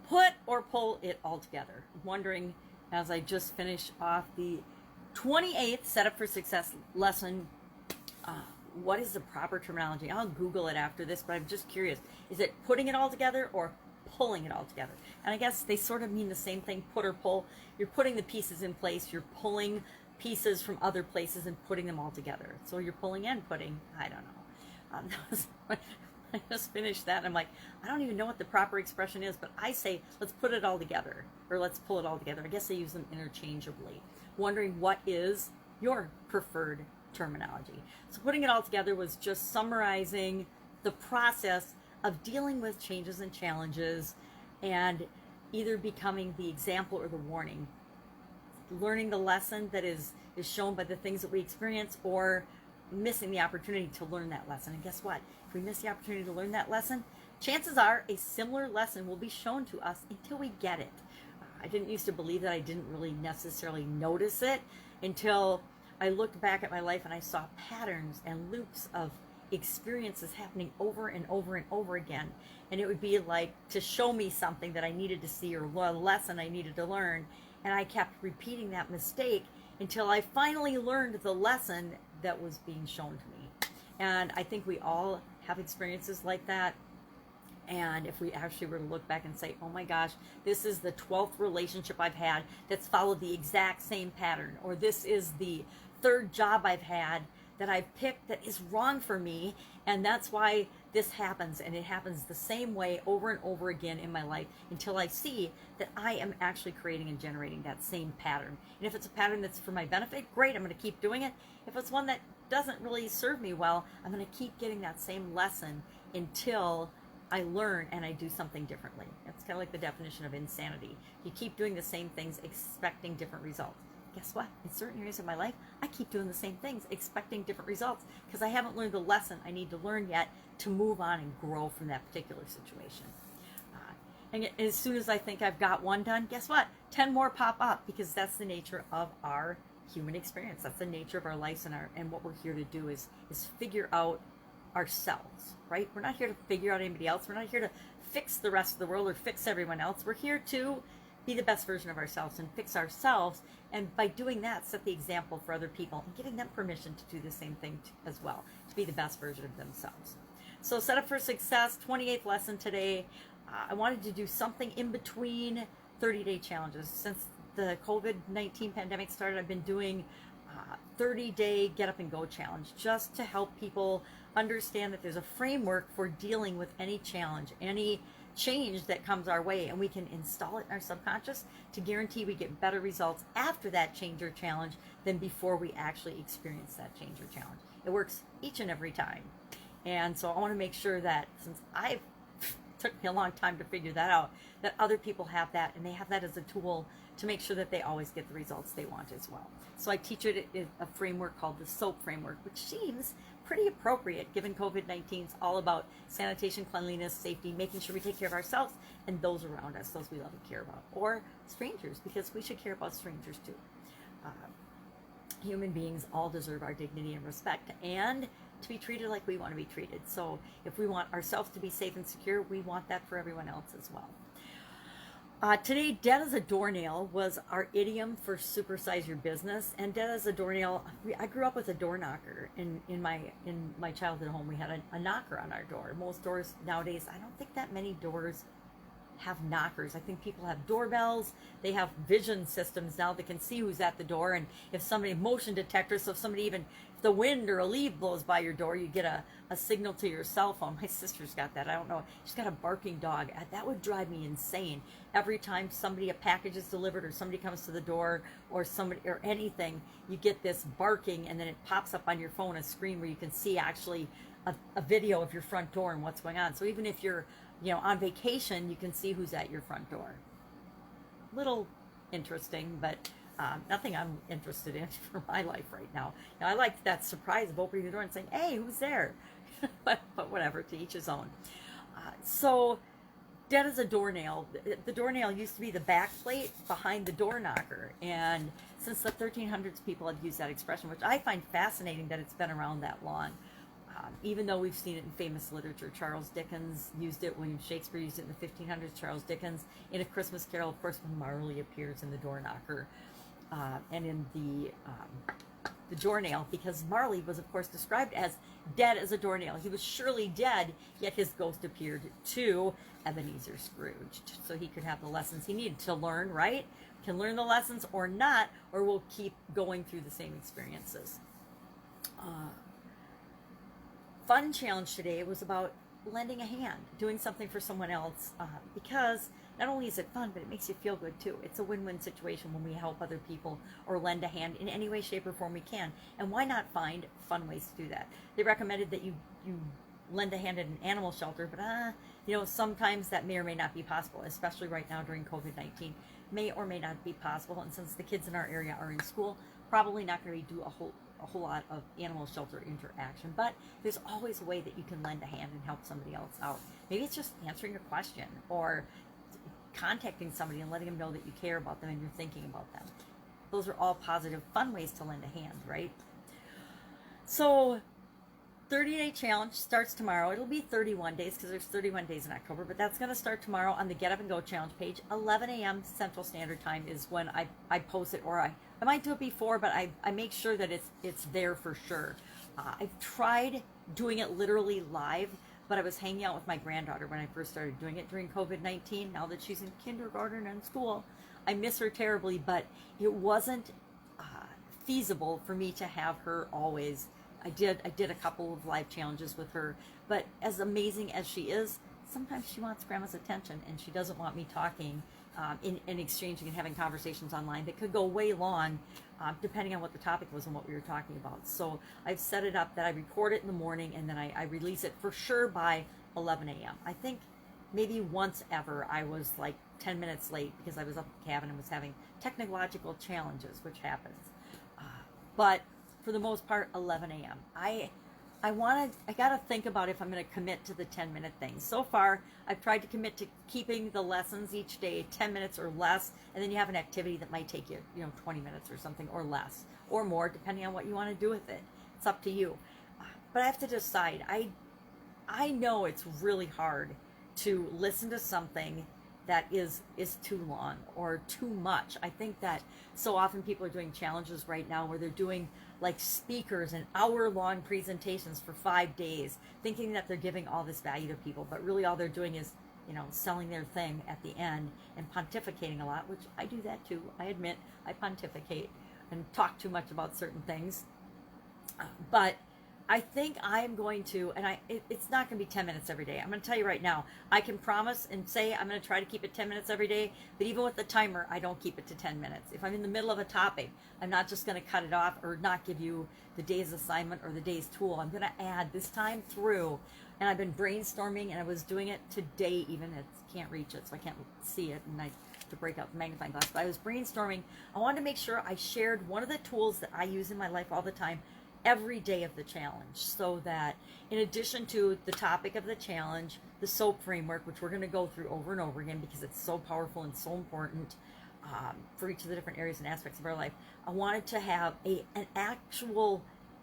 put or pull it all together. I'm wondering, as I just finished off the 28th Setup for Success lesson, what is the proper terminology? I'll Google it after this, but I'm just curious. Is it putting it all together or pulling it all together? And I guess they sort of mean the same thing, put or pull. You're putting the pieces in place. You're pulling pieces from other places and putting them all together. So you're pulling and putting. I don't know. I just finished that and I'm like, I don't even know what the proper expression is, but I say, let's put it all together, or let's pull it all together. I guess I use them interchangeably. Wondering what is your preferred terminology. So putting it all together was just summarizing the process of dealing with changes and challenges and either becoming the example or the warning. Learning the lesson that is shown by the things that we experience, or missing the opportunity to learn that lesson. And guess what? If we miss the opportunity to learn that lesson, chances are a similar lesson will be shown to us until we get it. I didn't used to believe that. I didn't really necessarily notice it until I looked back at my life and I saw patterns and loops of experiences happening over and over and over again. And it would be like to show me something that I needed to see, or a lesson I needed to learn. And I kept repeating that mistake until I finally learned the lesson that was being shown to me. And I think we all have experiences like that. And if we actually were to look back and say, oh my gosh, this is the 12th relationship I've had that's followed the exact same pattern, or this is the 3rd job I've had that I've picked that is wrong for me, and that's why this happens, and it happens the same way over and over again in my life until I see that I am actually creating and generating that same pattern. And if it's a pattern that's for my benefit, great, I'm going to keep doing it. If it's one that doesn't really serve me well, I'm going to keep getting that same lesson until I learn and I do something differently. It's kind of like the definition of insanity. You keep doing the same things expecting different results. Guess what? In certain areas of my life, I keep doing the same things expecting different results because I haven't learned the lesson I need to learn yet to move on and grow from that particular situation. And as soon as I think I've got one done, guess what? 10 more pop up, because that's the nature of our human experience. That's the nature of our lives, and what we're here to do is figure out ourselves, right? We're not here to figure out anybody else. We're not here to fix the rest of the world or fix everyone else. We're here to be the best version of ourselves and fix ourselves, and by doing that, set the example for other people and giving them permission to do the same thing as well, to be the best version of themselves. So Set Up for Success, 28th lesson today. I wanted to do something in between 30-day challenges. Since the COVID-19 pandemic started, I've been doing 30-day get up and go challenge, just to help people understand that there's a framework for dealing with any challenge, any change that comes our way, and we can install it in our subconscious to guarantee we get better results after that change or challenge than before we actually experience that change or challenge. It works each and every time. And so I want to make sure that, since I've took me a long time to figure that out, that other people have that, and they have that as a tool to make sure that they always get the results they want as well. So I teach it in a framework called the SOAP framework, which seems pretty appropriate given COVID-19 is all about sanitation, cleanliness, safety, making sure we take care of ourselves and those around us, those we love and care about, or strangers, because we should care about strangers too. Human beings all deserve our dignity and respect, and to be treated like we want to be treated. So if we want ourselves to be safe and secure, we want that for everyone else as well. Today, dead as a doornail was our idiom for supersize your business. And dead as a doornail, I grew up with a door knocker in my childhood home. We had a knocker on our door. Most doors nowadays, I don't think that many doors have knockers. I think people have doorbells. They have vision systems now that can see who's at the door, and if somebody, motion detectors, so if somebody, even if the wind or a leaf blows by your door, you get a signal to your cell phone. My sister's got that. I don't know. She's got a barking dog. That would drive me insane. Every time a package is delivered, or somebody comes to the door, or somebody or anything, you get this barking, and then it pops up on your phone, a screen where you can see actually a video of your front door and what's going on. So even if you're on vacation, you can see who's at your front door. Little interesting, but nothing I'm interested in for my life right now. I like that surprise of opening the door and saying, hey, who's there? but whatever, to each his own. So dead as a doornail. The doornail used to be the back plate behind the door knocker. And since the 1300s, people have used that expression, which I find fascinating that it's been around that long. Even though we've seen it in famous literature. Charles Dickens used it, William Shakespeare used it in the 1500s, Charles Dickens in A Christmas Carol, of course, when Marley appears in the door knocker, and in the doornail, because Marley was, of course, described as dead as a doornail. He was surely dead, yet his ghost appeared to Ebenezer Scrooge, so he could have the lessons he needed to learn, right? Can learn the lessons or not, or we'll keep going through the same experiences. Fun challenge today was about lending a hand, doing something for someone else, because not only is it fun, but it makes you feel good too. It's a win-win situation when we help other people or lend a hand in any way, shape, or form we can. And why not find fun ways to do that? They recommended that you lend a hand at an animal shelter, but sometimes that may or may not be possible, especially right now during COVID-19. May or may not be possible, and since the kids in our area are in school, probably not going to do a whole lot of animal shelter interaction, but there's always a way that you can lend a hand and help somebody else out. Maybe it's just answering a question or contacting somebody and letting them know that you care about them and you're thinking about them. Those are all positive, fun ways to lend a hand, right? So 30-day challenge starts tomorrow. It'll be 31 days because there's 31 days in October, but that's going to start tomorrow on the Get Up and Go challenge page. 11 a.m. Central Standard Time is when I post it, or I might do it before, but I make sure that it's there for sure. I've tried doing it literally live, but I was hanging out with my granddaughter when I first started doing it during COVID-19. Now that she's in kindergarten and school, I miss her terribly, but it wasn't feasible for me to have her always. I did a couple of live challenges with her, but as amazing as she is, sometimes she wants grandma's attention and she doesn't want me talking and exchanging and having conversations online that could go way long, depending on what the topic was and what we were talking about. So I've set it up that I record it in the morning and then I release it for sure by 11 a.m. I think maybe once ever I was like 10 minutes late because I was up at the cabin and was having technological challenges, which happens. But for the most part, 11 a.m. I got to think about if I'm going to commit to the 10-minute thing. So far, I've tried to commit to keeping the lessons each day 10 minutes or less, and then you have an activity that might take you, 20 minutes or something, or less, or more, depending on what you want to do with it. It's up to you. But I have to decide. I know it's really hard to listen to something that is too long or too much. I think that so often people are doing challenges right now where they're doing like speakers and hour-long presentations for 5 days, thinking that they're giving all this value to people, but really all they're doing is, selling their thing at the end and pontificating a lot, which I do that too. I admit I pontificate and talk too much about certain things. But I think I'm going to, and it's not going to be 10 minutes every day. I'm going to tell you right now, I can promise and say I'm going to try to keep it 10 minutes every day, but even with the timer, I don't keep it to 10 minutes. If I'm in the middle of a topic, I'm not just going to cut it off or not give you the day's assignment or the day's tool. I'm going to add this time through, and I've been brainstorming, and I was doing it today even. I can't reach it, so I can't see it, and I have to break out the magnifying glass, but I was brainstorming. I wanted to make sure I shared one of the tools that I use in my life all the time every day of the challenge, so that in addition to the topic of the challenge, the SOAP framework, which we're going to go through over and over again because it's so powerful and so important for each of the different areas and aspects of our life, I wanted to have an actual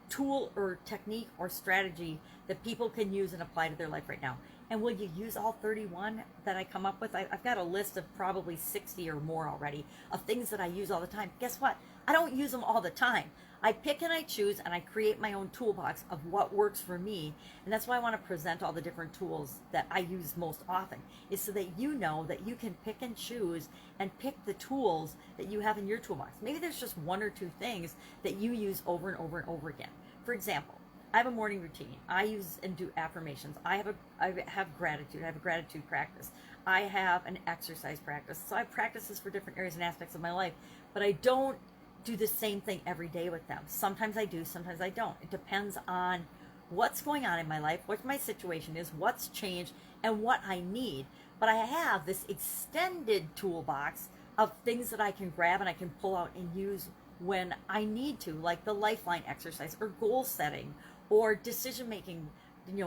tool or technique or strategy that people can use and apply to their life right now. And will you use all 31 that I come up with? I've got a list of probably 60 or more already of things that I use all the time. Guess what? I don't use them all the time. I pick and I choose and I create my own toolbox of what works for me. And that's why I want to present all the different tools that I use most often, is so that you know that you can pick and choose and pick the tools that you have in your toolbox. Maybe there's just one or two things that you use over and over and over again. For example, I have a morning routine. I use and do affirmations. I have gratitude. I have a gratitude practice. I have an exercise practice. So I have practices for different areas and aspects of my life, but I don't do the same thing every day with them. Sometimes I do, sometimes I don't. It depends on what's going on in my life, what my situation is, what's changed, and what I need. But I have this extended toolbox of things that I can grab and I can pull out and use when I need to, like the Lifeline exercise or goal setting or decision making,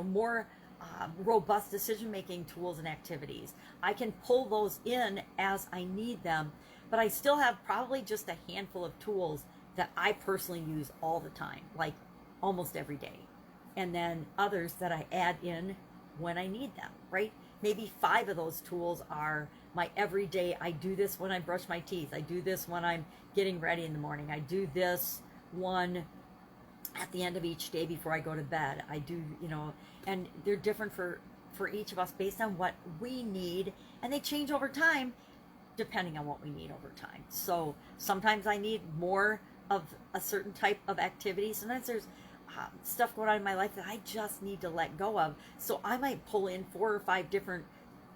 more robust decision making tools and activities. I can pull those in as I need them, but I still have probably just a handful of tools that I personally use all the time, like almost every day. and then others that I add in when I need them, right? Maybe 5 of those tools are my everyday. I do this when I brush my teeth. I do this when I'm getting ready in the morning. I do this one at the end of each day before I go to bed. I do, and they're different for each of us based on what we need, and they change over time depending on what we need over time. So sometimes I need more of a certain type of activity. Sometimes there's stuff going on in my life that I just need to let go of. So I might pull in 4 or 5 different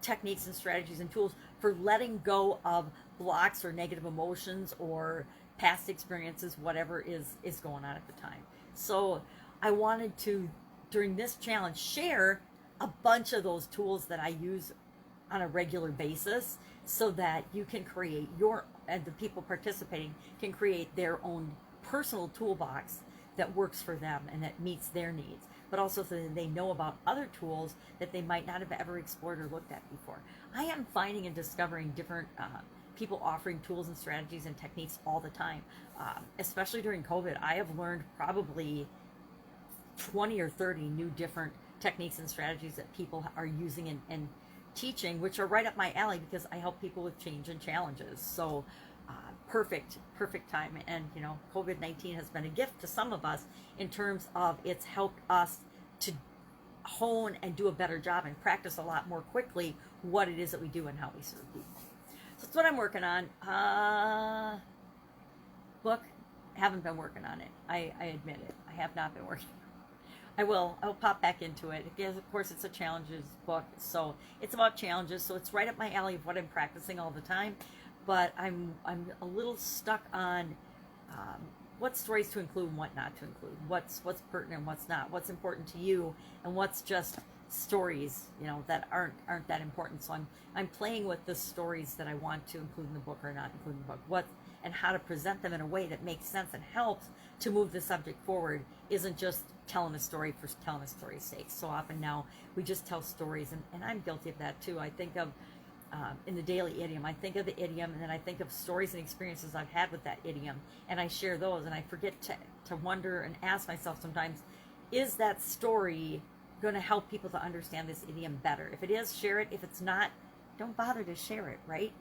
techniques and strategies and tools for letting go of blocks or negative emotions or past experiences, whatever is going on at the time. So I wanted to, during this challenge, share a bunch of those tools that I use on a regular basis so that you can create and the people participating can create their own personal toolbox that works for them and that meets their needs, but also so that they know about other tools that they might not have ever explored or looked at before. I am finding and discovering different people offering tools and strategies and techniques all the time, especially during COVID. I have learned probably 20 or 30 new different techniques and strategies that people are using and teaching, which are right up my alley because I help people with change and challenges. So perfect time. And COVID-19 has been a gift to some of us in terms of it's helped us to hone and do a better job and practice a lot more quickly what it is that we do and how we serve people. So that's what I'm working on. Book, haven't been working on it. I admit it. I have not been working. I'll pop back into it. Because of course it's a challenges book, so it's about challenges, so it's right up my alley of what I'm practicing all the time. But I'm a little stuck on what stories to include and what not to include. What's pertinent and what's not. What's important to you and what's just stories, that aren't that important. So I'm playing with the stories that I want to include in the book or not include in the book. And how to present them in a way that makes sense and helps to move the subject forward, isn't just telling a story for telling a story's sake. So often now we just tell stories, and I'm guilty of that too. I think of in the daily idiom, I think of the idiom, and then I think of stories and experiences I've had with that idiom, and I share those, and I forget to wonder and ask myself sometimes, is that story going to help people to understand this idiom better? If it is, share it. If it's not, don't bother to share it, right?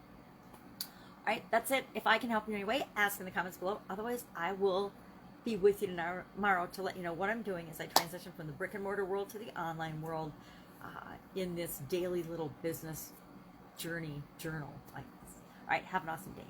All right, that's it. If I can help you in any way, ask in the comments below. Otherwise, I will be with you tomorrow to let you know what I'm doing as I transition from the brick and mortar world to the online world in this daily little business journey journal like this. All right, have an awesome day.